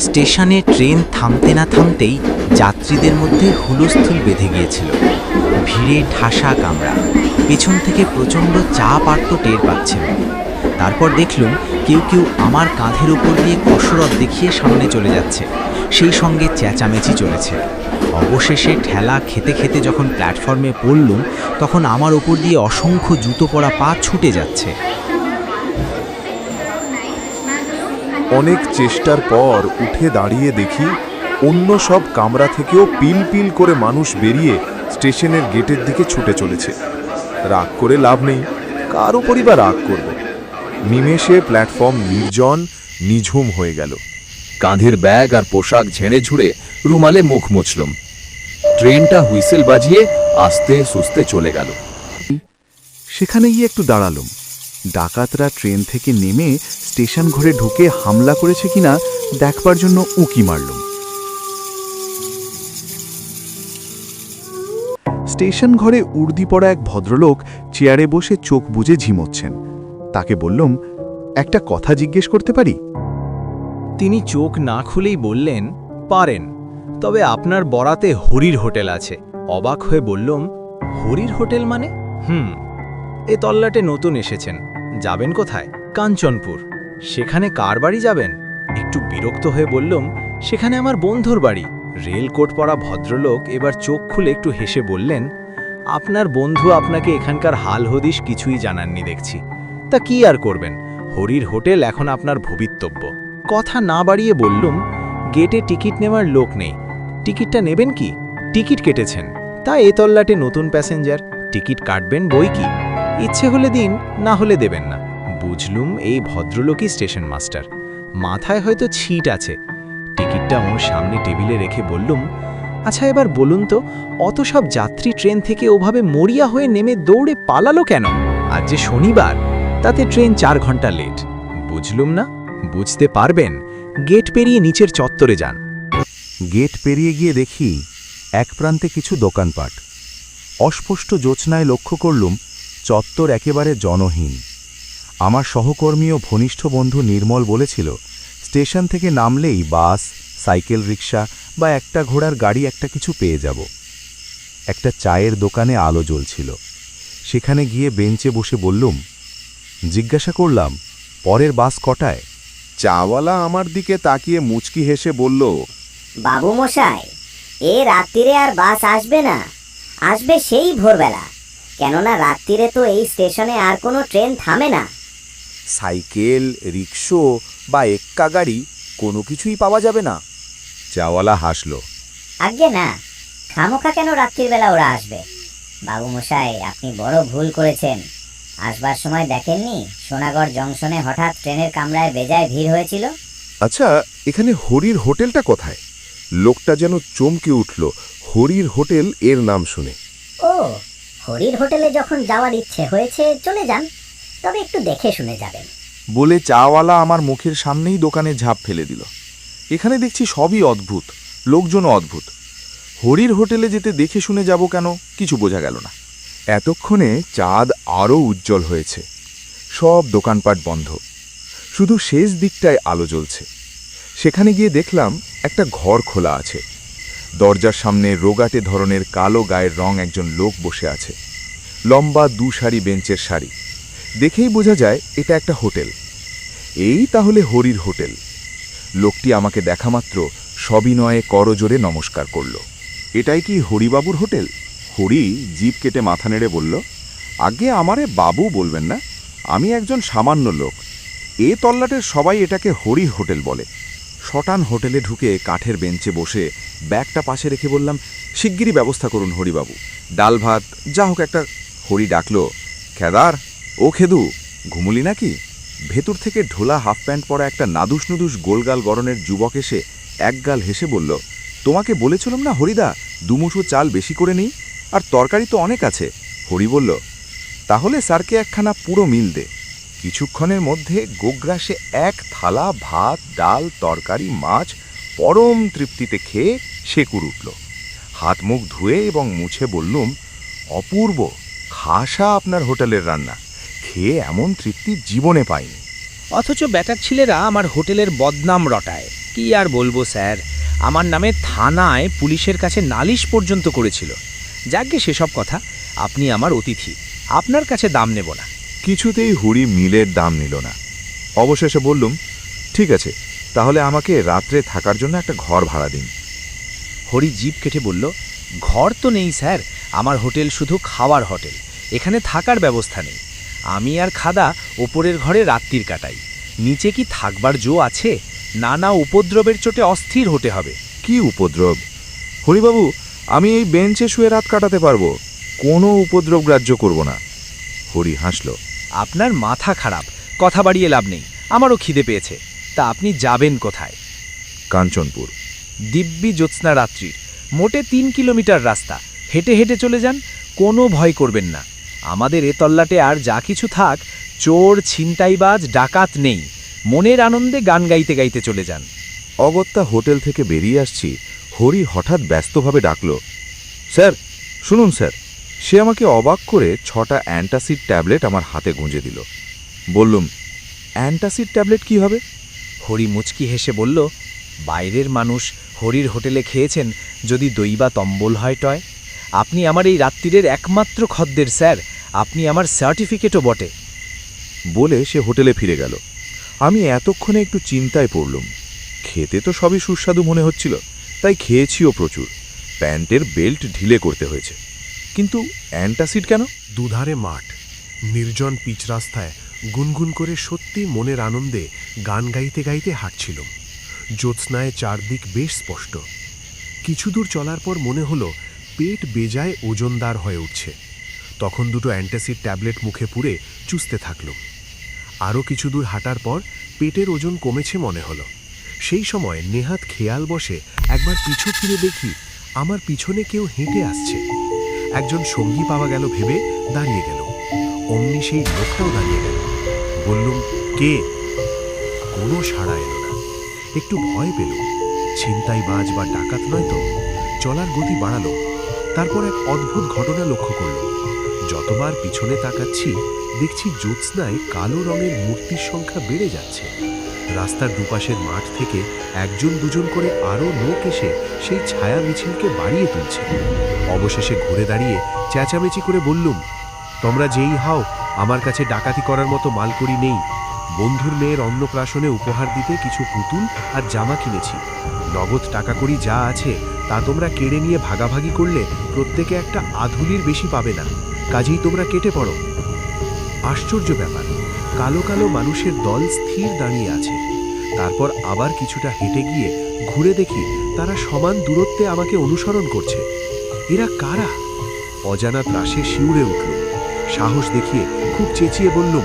স্টেশনে ট্রেন থামতে না থামতেই যাত্রীদের মধ্যে হুলস্থুল বেঁধে গিয়েছিল। ভিড়ে ঠাসা কামরা, পেছন থেকে প্রচণ্ড চাপ আর তো টের পাচ্ছিল। তারপর দেখলুম কেউ কেউ আমার কাঁধের উপর দিয়ে কসরত দেখিয়ে সামনে চলে যাচ্ছে, সেই সঙ্গে চেঁচামেচি চলেছে। অবশেষে ঠেলা খেতে খেতে যখন প্ল্যাটফর্মে পড়লুম, তখন আমার ওপর দিয়ে অসংখ্য জুতো পরা পা ছুটে যাচ্ছে। অনেক চেষ্টার পর উঠে দাঁড়িয়ে দেখি অন্য সব কামরা থেকেও পিল পিল করে মানুষ বেরিয়ে স্টেশনের গেটের দিকে ছুটে চলেছে। রাগ করে লাভ নেই, কার উপরই বা রাগ করব। নিমেষে প্ল্যাটফর্ম নির্জন নিঝুম হয়ে গেল। কাঁধের ব্যাগ আর পোশাক ঝেড়ে ঝুড়ে রুমালে মুখ মুছলুম। ট্রেনটা হুইসেল বাজিয়ে আস্তে সুস্তে চলে গেল। সেখানে গিয়ে একটু দাঁড়ালুম। ডাকাতরা ট্রেন থেকে নেমে স্টেশন ঘরে ঢুকে হামলা করেছে কিনা দেখবার জন্য উঁকি মারলুম। স্টেশন ঘরে উর্দি পড়া এক ভদ্রলোক চেয়ারে বসে চোখ বুজে ঝিমোচ্ছেন। তাকে বললুম, একটা কথা জিজ্ঞেস করতে পারি? তিনি চোখ না খুলেই বললেন, পারেন, তবে আপনার বরাতে হরির হোটেল আছে। অবাক হয়ে বললুম, হরির হোটেল মানে? এ তল্লাটে নতুন এসেছেন, যাবেন কোথায়? কাঞ্চনপুর। সেখানে কার বাড়ি যাবেন? একটু বিরক্ত হয়ে বললুম, সেখানে আমার বন্ধুর বাড়ি। রেলকোট পরা ভদ্রলোক এবার চোখ খুলে একটু হেসে বললেন, আপনার বন্ধু আপনাকে এখানকার হাল হদিশ কিছুই জানাননি দেখছি। তা কি আর করবেন, হরির হোটেল এখন আপনার ভবিতব্য। কথা না বাড়িয়ে বললুম, গেটে টিকিট নেওয়ার লোক নেই, টিকিটটা নেবেন কি? টিকিট কেটেছেন, তা এ তল্লাটে নতুন প্যাসেঞ্জার, টিকিট কাটবেন বই কি? ইচ্ছে হলে দিন, না হলে দেবেন না। বুঝলুম এই ভদ্রলোকই স্টেশন মাস্টার, মাথায় হয়তো ছিট আছে। টিকিটটা ওর সামনে টেবিলে রেখে বললুম, আচ্ছা এবার বলুন তো, অত সব যাত্রী ট্রেন থেকে ওভাবে মরিয়া হয়ে নেমে দৌড়ে পালালো কেন? আজ যে শনিবার, তাতে ট্রেন 4 ঘন্টা লেট। বুঝলুম না? বুঝতে পারবেন, গেট পেরিয়ে নিচের চত্বরে যান। গেট পেরিয়ে গিয়ে দেখি এক প্রান্তে কিছু দোকানপাট। অস্পষ্ট জ্যোৎস্নায় লক্ষ্য করলুম চত্বর একেবারে জনহীন। আমার সহকর্মী ও ঘনিষ্ঠ বন্ধু নির্মল বলেছিল, স্টেশন থেকে নামলেই বাস, সাইকেল রিক্সা বা একটা ঘোড়ার গাড়ি একটা কিছু পেয়ে যাব। একটা চায়ের দোকানে আলো জ্বলছিল। সেখানে গিয়ে বেঞ্চে বসে বললুম, জিজ্ঞাসা করলাম, পরের বাস কটায়? চাওয়ালা আমার দিকে তাকিয়ে মুচকি হেসে বলল, বাবু মশাই, এ রাত্রিরে আর বাস আসবে না, আসবে সেই ভোরবেলা। কেননা রাত্রিরে তো এই স্টেশনে আর কোনো ট্রেন থামে না। সাইকেল, রিক্সো বা এক্কা গাড়ি কোনো কিছুই পাওয়া যাবে না? চাওয়ালা হাসল। আজ্ঞে না, খামোখা কেন রাত্রির বেলা ওরা আসবে? বাবু মশাই, আপনি বড় ভুল করেছেন। আসবার সময় দেখেননি সোনাগড় জংশনে হঠাৎ ট্রেনের কামরায় বেজায় ভিড় হয়েছিল? আচ্ছা, এখানে হরির হোটেলটা কোথায়? লোকটা যেন চমকে উঠল হরির হোটেল এর নাম শুনে। ও, হরির হোটেলে যখন যাওয়ার ইচ্ছে হয়েছে চলে যান, তবে একটু দেখে শুনে যাবেন। বলে চাওয়ালা আমার মুখের সামনেই দোকানে ঝাঁপ ফেলে দিল। এখানে দেখছি সবই অদ্ভুত, লোকজনও অদ্ভুত। হরির হোটেলে যেতে দেখে শুনে যাব কেন, কিছু বোঝা গেল না। এতক্ষণে চাঁদ আরও উজ্জ্বল হয়েছে। সব দোকানপাট বন্ধ, শুধু শেষ দিকটায় আলো জ্বলছে। সেখানে গিয়ে দেখলাম একটা ঘর খোলা আছে। দরজার সামনে রোগাটে ধরনের কালো গায়ের রং একজন লোক বসে আছে। লম্বা 2 সারি বেঞ্চের সারি। দেখেই বোঝা যায় এটা একটা হোটেল। এই তাহলে হরির হোটেল। লোকটি আমাকে দেখামাত্র সবিনয়ে করজোরে নমস্কার করল। এটাই কি হরিবাবুর হোটেল? হরি জিভ কেটে মাথা নেড়ে বলল, আগে আমারে বাবু বলবেন না, আমি একজন সামান্য লোক। এ তল্লাটের সবাই এটাকে হরির হোটেল বলে। শটান হোটেলে ঢুকে কাঠের বেঞ্চে বসে ব্যাগটা পাশে রেখে বললাম, শিগগিরই ব্যবস্থা করুন হরিবাবু, ডাল ভাত যা হোক একটা। হরি ডাকল, খেদার, ও খেদু, ঘুমুলি নাকি? ভেতর থেকে ঢোলা হাফ প্যান্ট পরা একটা নাদুস নুদুস গোলগাল গরনের যুবক এসে একগাল হেসে বলল, তোমাকে বলেছিলাম না হরিদা, 2 মুঠো চাল বেশি করে নেই, আর তরকারি তো অনেক আছে। হরি বলল, তাহলে স্যারকে একখানা পুরো মিল দে। কিছুক্ষণের মধ্যে গোগ্রাসে 1 থালা ভাত, ডাল, তরকারি, মাছ পরম তৃপ্তিতে খেয়ে সেকুর উঠল। হাত মুখ ধুয়ে এবং মুছে বললুম, অপূর্ব, খাসা আপনার হোটেলের রান্না, খেয়ে এমন তৃপ্তি জীবনে পাইনি। অথচ ব্যাটার ছেলেরা আমার হোটেলের বদনাম রটায়। কি আর বলবো স্যার, আমার নামে থানায় পুলিশের কাছে নালিশ পর্যন্ত করেছিল। যাকে সেসব কথা, আপনি আমার অতিথি, আপনার কাছে দাম নেব না। কিছুতেই হরি মিলের দাম নিল না। অবশেষে বললুম, ঠিক আছে, তাহলে আমাকে রাত্রে থাকার জন্য একটা ঘর ভাড়া দিন। হরি জিভ কেটে বলল, ঘর তো নেই স্যার, আমার হোটেল শুধু খাওয়ার হোটেল, এখানে থাকার ব্যবস্থা নেই। আমি আর খাদা ওপরের ঘরে রাত্রির কাটাই, নিচে কি থাকবার জো আছে? নানা উপদ্রবের চোটে অস্থির হতে হবে। কি উপদ্রব? হরিবাবু, আমি এই বেঞ্চে শুয়ে রাত কাটাতে পারবো, কোনো উপদ্রব গ্রাহ্য করব না। হরি হাসল। আপনার মাথা খারাপ, কথা বাড়িয়ে লাভ নেই, আমারও খিদে পেয়েছে। তা আপনি যাবেন কোথায়? কাঞ্চনপুর। দিব্যি জ্যোৎস্না রাত্রির, মোটে 3 কিলোমিটার রাস্তা, হেঁটে হেঁটে চলে যান, কোনো ভয় করবেন না। আমাদের এ তল্লাটে আর যা কিছু থাক, চোর, ছিনতাইবাজ, ডাকাত নেই। মনের আনন্দে গান গাইতে গাইতে চলে যান। অগত্যা হোটেল থেকে বেরিয়ে আসছি, হরি হঠাৎ ব্যস্তভাবে ডাকল, স্যার শুনুন স্যার। সে আমাকে অবাক করে 6টা অ্যান্টাসিড ট্যাবলেট আমার হাতে গুঁজে দিল। বললুম, অ্যান্টাসিড ট্যাবলেট কি হবে? হরি মুচকি হেসে বলল, বাইরের মানুষ হরির হোটেলে খেয়েছেন, যদি দই বা তম্বল হয় টয়। আপনি আমার এই রাত্রিরের একমাত্র খদ্দের স্যার, আপনি আমার সার্টিফিকেটও বটে। বলে সে হোটেলে ফিরে গেল। আমি এতক্ষণে একটু চিন্তায় পড়লুম। খেতে তো সবই সুস্বাদু মনে হচ্ছিল, তাই খেয়েছিও প্রচুর। প্যান্টের বেল্ট ঢিলে করতে হয়েছে, কিন্তু অ্যান্টাসিড কেন? দুধারে মাঠ, নির্জন পিচ রাস্তায় গুনগুন করে সত্যি মনের আনন্দে গান গাইতে গাইতে হাঁটছিলাম। জ্যোৎস্নায় চারদিক বেশ স্পষ্ট। কিছু দূর চলার পর মনে হলো পেট বেজায় ওজনদার হয়ে উঠছে। তখন দুটো অ্যান্টাসিড ট্যাবলেট মুখে পুরে চুষতে থাকলাম। আরও কিছু দূর হাঁটার পর পেটের ওজন কমেছে মনে হলো। সেই সময় নেহাত খেয়াল বসে একবার পিছু ফিরে দেখি আমার পিছনে কেউ হেঁটে আসছে। একজন সঙ্গী পাওয়া গেল ভেবে দাঁড়িয়ে গেল। অমনি সেই লোকটাও দাঁড়িয়ে গেল। বললুম, কে? কোনো সাড়া এলো না। একটু ভয় পেল, ছিনতাইবাজ বা ডাকাত নয় তো। চলার গতি বাড়ালো। তারপর এক অদ্ভুত ঘটনা লক্ষ্য করল। যতবার পিছনে তাকাচ্ছি দেখছি জ্যোৎস্নায় কালো রঙের মূর্তির সংখ্যা বেড়ে যাচ্ছে। রাস্তার দুপাশের মাঠ থেকে একজন দুজন করে আরও লোক এসে সেই ছায়া মিছিলকে বাড়িয়ে তুলছে। অবশেষে ঘুরে দাঁড়িয়ে চেঁচামেচি করে বললুম, তোমরা যেই হাও, আমার কাছে ডাকাতি করার মতো মালকড়ি নেই। বন্ধুর মেয়ের অন্নপ্রাশনে উপহার দিতে কিছু পুতুল আর জামা কিনেছি। নগদ টাকা কড়ি যা আছে তা তোমরা কেড়ে নিয়ে ভাগাভাগি করলে প্রত্যেকে একটা আধুলির বেশি পাবে না, কাজেই তোমরা কেটে পড়ো। আশ্চর্য ব্যাপার, কালো কালো মানুষের দল স্থির দাঁড়িয়ে আছে। তারপর আবার কিছুটা হেঁটে গিয়ে ঘুরে দেখি তারা সমান দূরত্বে আমাকে অনুসরণ করছে। এরা কারা? অজানা ত্রাসে শিউরে উঠল। সাহস দেখিয়ে খুব চেঁচিয়ে বললুম,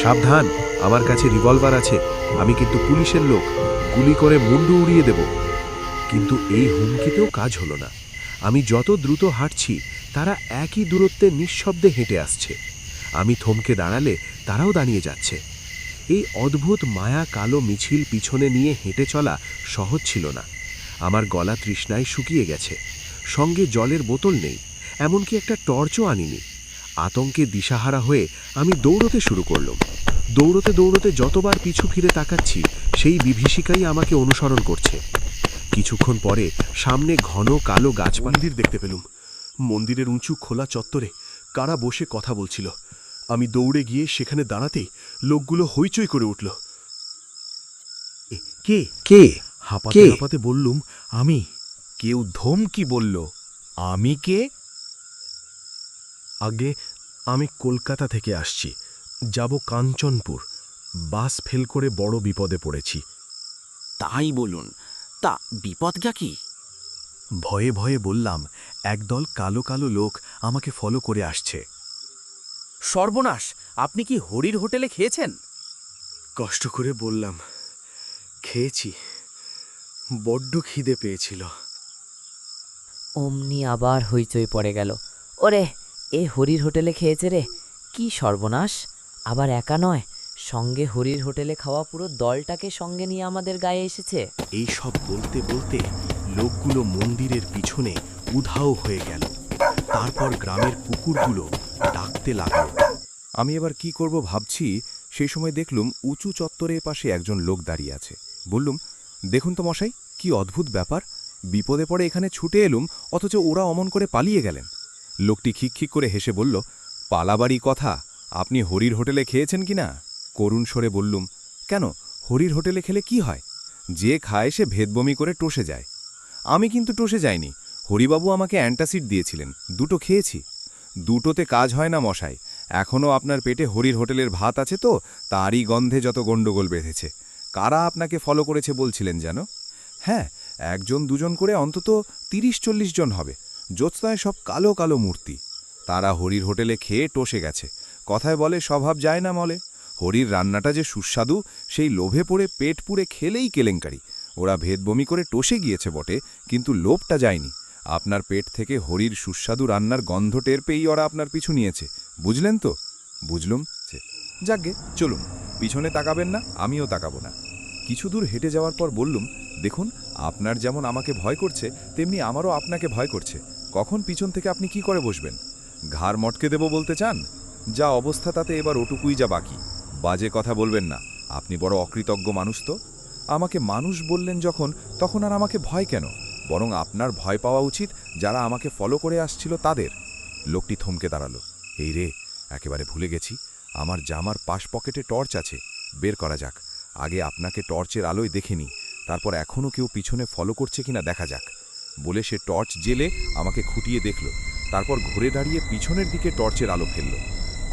সাবধান, আমার কাছে রিভলভার আছে, আমি কিন্তু পুলিশের লোক, গুলি করে মুন্ডু উড়িয়ে দেব। কিন্তু এই হুমকিতেও কাজ হলো না। আমি যত দ্রুত হাঁটছি তারা একই দূরত্বে নিঃশব্দে হেঁটে আসছে। আমি থমকে দাঁড়ালে তারাও দাঁড়িয়ে যাচ্ছে। এই অদ্ভুত মায়া কালো মিছিল পিছনে নিয়ে হেঁটে চলা সহজ ছিল না। আমার গলা তৃষ্ণায় শুকিয়ে গেছে। সঙ্গে জলের বোতল নেই, এমনকি একটা টর্চও আনিনি। আতঙ্কে দিশাহারা হয়ে আমি দৌড়তে শুরু করলাম। দৌড়তে দৌড়তে যতবার পিছু ফিরে তাকাচ্ছি সেই বিভীষিকাই আমাকে অনুসরণ করছে। কিছুক্ষণ পরে সামনে ঘন কালো গাছপালা দেখতে পেলুম। মন্দিরের উঁচু খোলা চত্বরে কারা বসে কথা বলছিল। আমি দৌড়ে গিয়ে সেখানে দাঁড়াতেই লোকগুলো হইচই করে উঠল। কে কে হাঁপাতে হাঁপাতে বললুম, আমি। কেউ ধমকি বলল, আমি কে? আগে আমি কলকাতা থেকে আসছি, যাব কাঞ্চনপুর। বাস ফেল করে বড় বিপদে পড়েছি। তাই বলুন, তা বিপদটা কি? ভয়ে ভয়ে বললাম, একদল কালো কালো লোক আমাকে ফলো করে আসছে। সর্বনাশ, আপনি কি হরির হোটেলে খেয়েছেন? কষ্ট করে বললাম, খেয়েছি, বড্ড খিদে পেয়েছিল। অমনি আবার হইচই পড়ে গেল। ওরে, এ হরির হোটেলে খেয়েছে রে, কি সর্বনাশ! আবার একা নয়, সঙ্গে হরির হোটেলে খাওয়া পুরো দলটাকে সঙ্গে নিয়ে আমাদের গায়ে এসেছে। এই সব বলতে বলতে লোকগুলো মন্দিরের পিছনে উধাও হয়ে গেল। তারপর গ্রামের কুকুরগুলো ডাকতে লাগলো। আমি এবার কি করব ভাবছি, সেই সময় দেখলুম উঁচু চত্বরের পাশে একজন লোক দাঁড়িয়ে আছে। বললুম, দেখুন তো মশাই, কি অদ্ভুত ব্যাপার, বিপদে পড়ে এখানে ছুটে এলুম, অথচ ওরা অমন করে পালিয়ে গেলেন। লোকটি খিকখিক করে হেসে বলল, পালাবাড়ি কথা, আপনি হরির হোটেলে খেয়েছেন কি না? করুণ স্বরে বললুম, কেন, হরির হোটেলে খেলে কি হয়? যে খায় সে ভেদবমি করে টসে যায়। আমি কিন্তু টসে যাইনি, হরিবাবু আমাকে অ্যান্টাসিড দিয়েছিলেন, 2টো খেয়েছি। 2টোতে কাজ হয় না মশাই, এখনও আপনার পেটে হরির হোটেলের ভাত আছে তো, তারই গন্ধে যত গণ্ডগোল বেঁধেছে। কারা আপনাকে ফলো করেছে বলছিলেন যেন? হ্যাঁ, 1-2 করে অন্তত 30-40 জন হবে, জ্যোৎস্নায় সব কালো কালো মূর্তি। তারা হরির হোটেলে খেয়ে টসে গেছে। কথায় বলে স্বভাব যায় না মলে। হরির রান্নাটা যে সুস্বাদু, সেই লোভে পড়ে পেট পুড়ে খেলেই কেলেঙ্কারি। ওরা ভেদবমি করে টসে গিয়েছে বটে, কিন্তু লোভটা যায়নি। আপনার পেট থেকে হরির সুস্বাদু রান্নার গন্ধ টের পেয়েই ওরা আপনার পিছু নিয়েছে, বুঝলেন তো? বুঝলুম। যাকগে, চলুন, পিছনে তাকাবেন না, আমিও তাকাবো না। কিছু দূর হেঁটে যাওয়ার পর বললুম, দেখুন, আপনার যেমন আমাকে ভয় করছে, তেমনি আমারও আপনাকে ভয় করছে। কখন পিছন থেকে আপনি কি করে বসবেন? ঘাড় মটকে দেব বলতে চান? যা অবস্থা তাতে এবার ওটুকুই যা বাকি। বাজে কথা বলবেন না, আপনি বড় অকৃতজ্ঞ মানুষ তো। আমাকে মানুষ বললেন যখন, তখন আর আমাকে ভয় কেন? বরং আপনার ভয় পাওয়া উচিত যারা আমাকে ফলো করে আসছিল তাদের। লোকটি থমকে দাঁড়ালো। এই রে, একেবারে ভুলে গেছি, আমার জামার পাশ পকেটে টর্চ আছে, বের করা যাক। আগে আপনাকে টর্চের আলোয় দেখে নিই, তারপর এখনও কেউ পিছনে ফলো করছে কিনা দেখা যাক। বলে সে টর্চ জেলে আমাকে খুঁটিয়ে দেখল, তারপর ঘুরে দাঁড়িয়ে পিছনের দিকে টর্চের আলো ফেলল।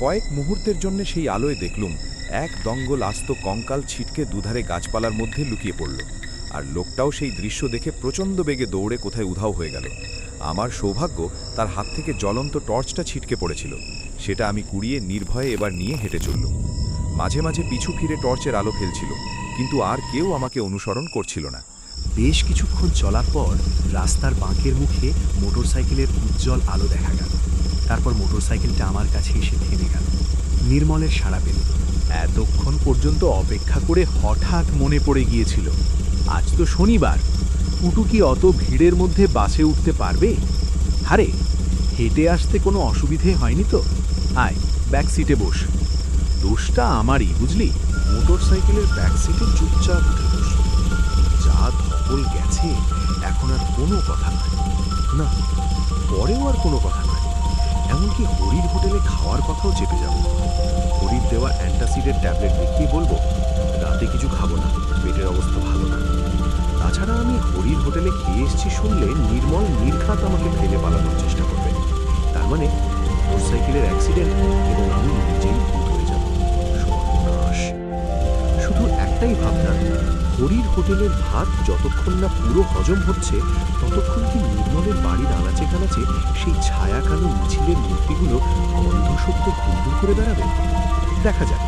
কয়েক মুহূর্তের জন্য সেই আলোয় দেখলুম এক দঙ্গল আস্ত কঙ্কাল ছিটকে দুধারে গাছপালার মধ্যে লুকিয়ে পড়ল। আর লোকটাও সেই দৃশ্য দেখে প্রচণ্ড বেগে দৌড়ে কোথায় উধাও হয়ে গেল। আমার সৌভাগ্য, তার হাত থেকে জ্বলন্ত টর্চটা ছিটকে পড়েছিল। সেটা আমি কুড়িয়ে নির্ভয়ে এবার নিয়ে হেঁটে চললুম। মাঝে মাঝে পিছু ফিরে টর্চের আলো ফেলছিল, কিন্তু আর কেউ আমাকে অনুসরণ করছিল না। বেশ কিছুক্ষণ চলার পর রাস্তার বাঁকের মুখে মোটরসাইকেলের উজ্জ্বল আলো দেখা গেল। তারপর মোটরসাইকেলটা আমার কাছে এসে থেমে গেল। নির্মলের সাড়া পেল। এতক্ষণ পর্যন্ত অপেক্ষা করে হঠাৎ মনে পড়ে গিয়েছিল, আজ তো শনিবার, পুটু কি অত ভিড়ের মধ্যে বাসে উঠতে পারবে? আরে, হেঁটে আসতে কোনো অসুবিধে হয়নি তো? আয়, ব্যাক সিটে বস। দোষটা আমারই, বুঝলি? মোটরসাইকেলের ব্যাক সিটে চুপচাপ উঠে বসল। যা ধকল গেছে, এখন আর কোনো কথা নয়। না, পরেও আর কোনো কথা নয়। এমনকি হরির হোটেলে খাওয়ার কথাও চেপে যাব। হরির দেওয়া অ্যান্টাসিডের ট্যাবলেট দেখিয়ে বলবো, রাতে কিছু খাবো না, পেটের অবস্থা ভালো না। তাছাড়া আমি হরির হোটেলে খেয়ে এসেছি শুনলে নির্মল নির্ঘাত আমাকে ফেলে পালানোর চেষ্টা করবে। তার মানে মোটরসাইকেলের অ্যাক্সিডেন্ট এবং আমি নিজেই ভূত হয়ে যাব। সর্বনাশ! শুধু একটাই ভাবনা, হরির হোটেলের ভাত যতক্ষণ না পুরো হজম হচ্ছে, ততক্ষণ কি নির্মলের বাড়ির আনাচে কানাচে সেই ছায়া কালো মিছিলের মূর্তিগুলো গন্ধ শক্ত ঘুরঘুর করে বেড়াবে? দেখা যাক।